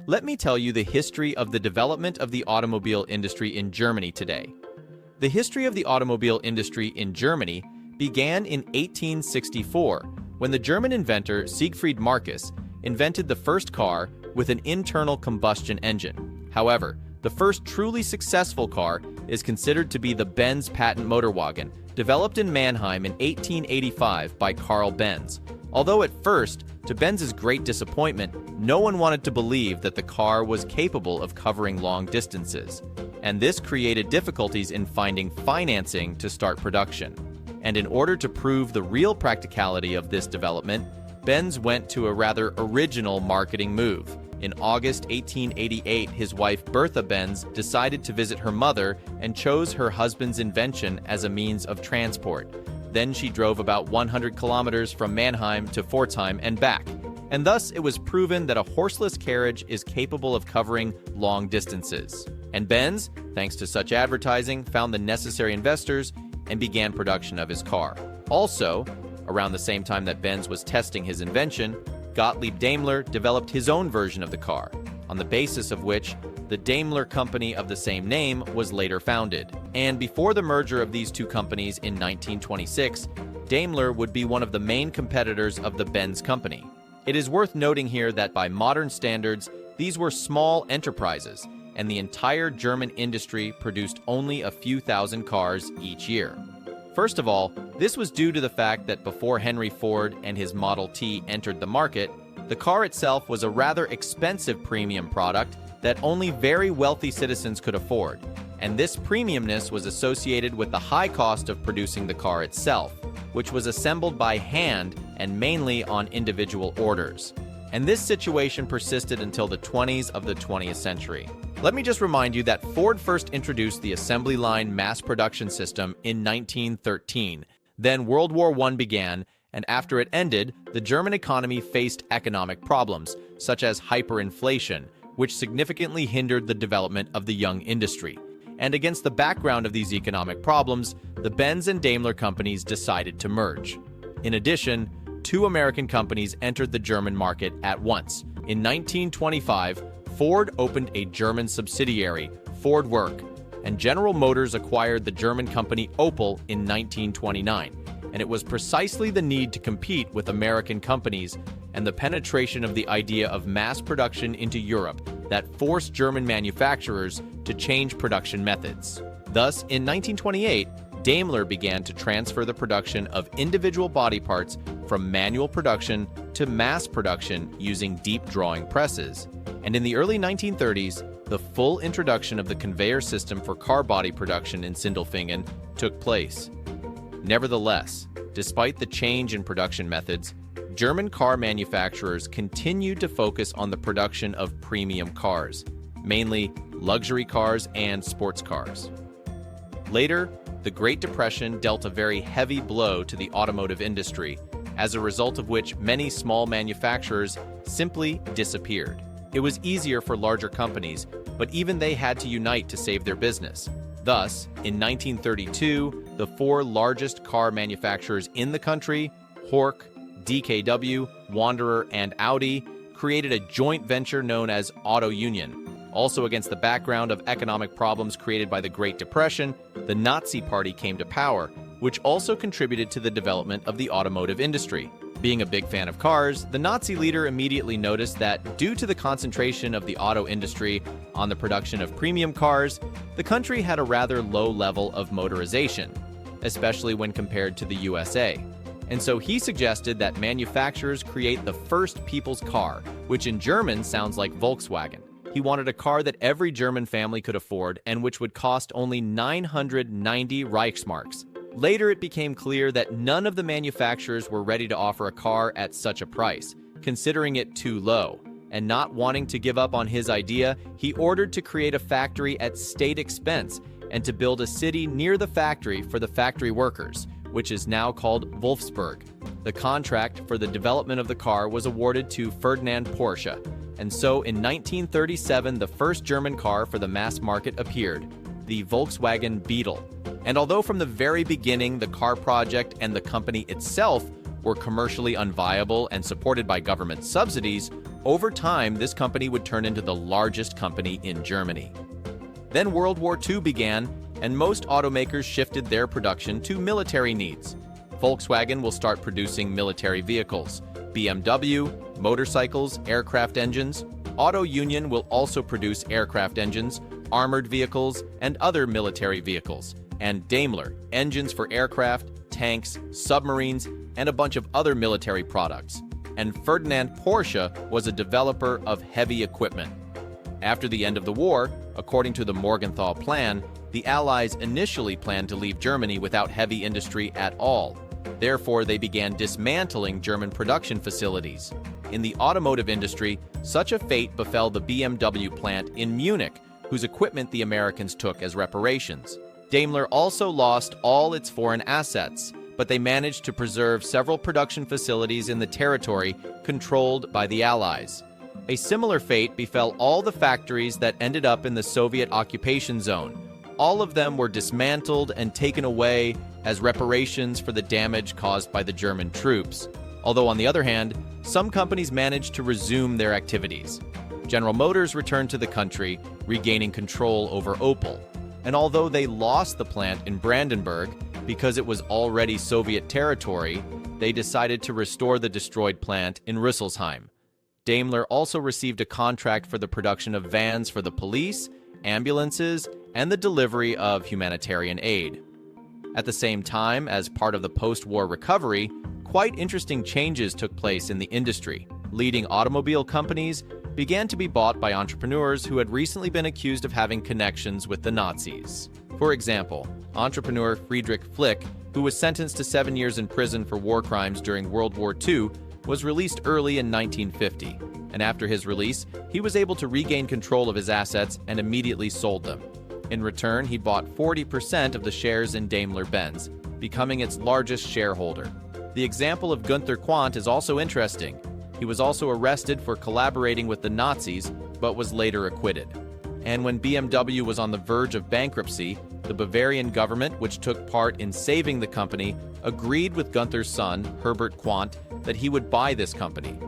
let me tell you the history of the development of the automobile industry in Germany today. The history of the automobile industry in Germany began in 1864, when the German inventor Siegfried Marcus invented the first car with an internal combustion engine. However, the first truly successful car is considered to be the Benz patent motorwagen, developed in Mannheim in 1885 by Carl Benz. Although at first, to Benz's great disappointment, no one wanted to believe that the car was capable of covering long distances, and this created difficulties in finding financing to start production. And in order to prove the real practicality of this development, Benz went to a rather original marketing move. In August 1888, his wife Bertha Benz decided to visit her mother and chose her husband's invention as a means of transport. Then she drove about 100 kilometers from Mannheim to Pforzheim and back. And thus it was proven that a horseless carriage is capable of covering long distances. And Benz, thanks to such advertising, found the necessary investors and began production of his car. Also, around the same time that Benz was testing his invention, Gottlieb Daimler developed his own version of the car, on the basis of which the Daimler company of the same name was later founded. And before the merger of these two companies in 1926, Daimler would be one of the main competitors of the Benz company. It is worth noting here that by modern standards, these were small enterprises, and the entire German industry produced only a few thousand cars each year. First of all, this was due to the fact that before Henry Ford and his Model T entered the market, the car itself was a rather expensive premium product that only very wealthy citizens could afford, and this premiumness was associated with the high cost of producing the car itself, which was assembled by hand and mainly on individual orders. And this situation persisted until the 20s of the 20th century. Let me just remind you that Ford first introduced the assembly line mass production system in 1913. Then World War I began, and after it ended, the German economy faced economic problems, such as hyperinflation, which significantly hindered the development of the young industry. And against the background of these economic problems, the Benz and Daimler companies decided to merge. In addition, two American companies entered the German market at once. In 1925, Ford opened a German subsidiary, Ford Work, and General Motors acquired the German company Opel in 1929. And it was precisely the need to compete with American companies and the penetration of the idea of mass production into Europe that forced German manufacturers to change production methods. Thus, in 1928, Daimler began to transfer the production of individual body parts from manual production to mass production using deep drawing presses. And in the early 1930s, the full introduction of the conveyor system for car body production in Sindelfingen took place. Nevertheless, despite the change in production methods, German car manufacturers continued to focus on the production of premium cars, mainly luxury cars and sports cars. Later, the Great Depression dealt a very heavy blow to the automotive industry, as a result of which many small manufacturers simply disappeared. It was easier for larger companies, but even they had to unite to save their business. Thus, in 1932, the four largest car manufacturers in the country, Horch, DKW, Wanderer, and Audi, created a joint venture known as Auto Union. Also against the background of economic problems created by the Great Depression, the Nazi Party came to power, which also contributed to the development of the automotive industry. Being a big fan of cars, the Nazi leader immediately noticed that due to the concentration of the auto industry on the production of premium cars, the country had a rather low level of motorization, especially when compared to the USA. And so he suggested that manufacturers create the first people's car, which in German sounds like Volkswagen. He wanted a car that every German family could afford and which would cost only 990 Reichsmarks. Later, it became clear that none of the manufacturers were ready to offer a car at such a price, considering it too low. And not wanting to give up on his idea, he ordered to create a factory at state expense and to build a city near the factory for the factory workers, which is now called Wolfsburg. The contract for the development of the car was awarded to Ferdinand Porsche, and so in 1937 the first German car for the mass market appeared, the Volkswagen Beetle. And although from the very beginning the car project and the company itself were commercially unviable and supported by government subsidies, Over time, this company would turn into the largest company in Germany. Then World War II began, and most automakers shifted their production to military needs. Volkswagen will start producing military vehicles, BMW, motorcycles, aircraft engines. Auto Union will also produce aircraft engines, armored vehicles, and other military vehicles. And Daimler, engines for aircraft, tanks, submarines, and a bunch of other military products. And Ferdinand Porsche was a developer of heavy equipment. After the end of the war, according to the Morgenthau Plan, the Allies initially planned to leave Germany without heavy industry at all. Therefore, they began dismantling German production facilities. In the automotive industry, such a fate befell the BMW plant in Munich, whose equipment the Americans took as reparations. Daimler also lost all its foreign assets, but they managed to preserve several production facilities in the territory controlled by the Allies. A similar fate befell all the factories that ended up in the Soviet occupation zone. All of them were dismantled and taken away as reparations for the damage caused by the German troops. Although, on the other hand, some companies managed to resume their activities. General Motors returned to the country, regaining control over Opel. And although they lost the plant in Brandenburg because it was already Soviet territory, they decided to restore the destroyed plant in Rüsselsheim. Daimler also received a contract for the production of vans for the police, ambulances, and the delivery of humanitarian aid. At the same time, as part of the post-war recovery, quite interesting changes took place in the industry. Leading automobile companies began to be bought by entrepreneurs who had recently been accused of having connections with the Nazis. For example, entrepreneur Friedrich Flick, who was sentenced to 7 years in prison for war crimes during World War II, was released early in 1950, and after his release, he was able to regain control of his assets and immediately sold them. In return, he bought 40% of the shares in Daimler-Benz, becoming its largest shareholder. The example of Günther Quandt is also interesting. He was also arrested for collaborating with the Nazis, but was later acquitted. And when BMW was on the verge of bankruptcy, the Bavarian government, which took part in saving the company, agreed with Günther's son, Herbert Quandt, that he would buy this company.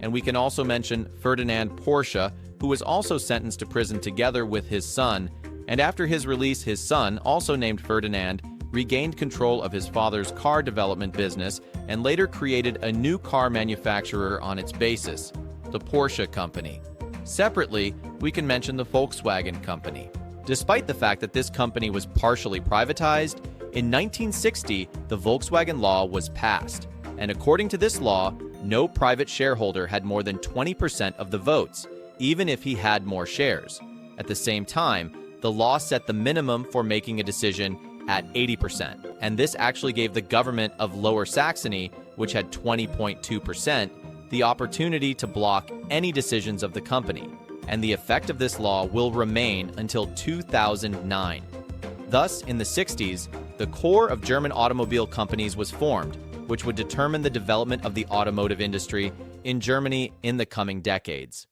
And we can also mention Ferdinand Porsche, who was also sentenced to prison together with his son, and after his release, his son, also named Ferdinand, regained control of his father's car development business and later created a new car manufacturer on its basis, the Porsche Company. Separately, we can mention the Volkswagen Company. Despite the fact that this company was partially privatized, in 1960, the Volkswagen Law was passed, and according to this law, no private shareholder had more than 20% of the votes, even if he had more shares. At the same time, the law set the minimum for making a decision at 80%, and this actually gave the government of Lower Saxony, which had 20.2%, the opportunity to block any decisions of the company, and the effect of this law will remain until 2009. Thus, in the 60s, the core of German automobile companies was formed, which would determine the development of the automotive industry in Germany in the coming decades.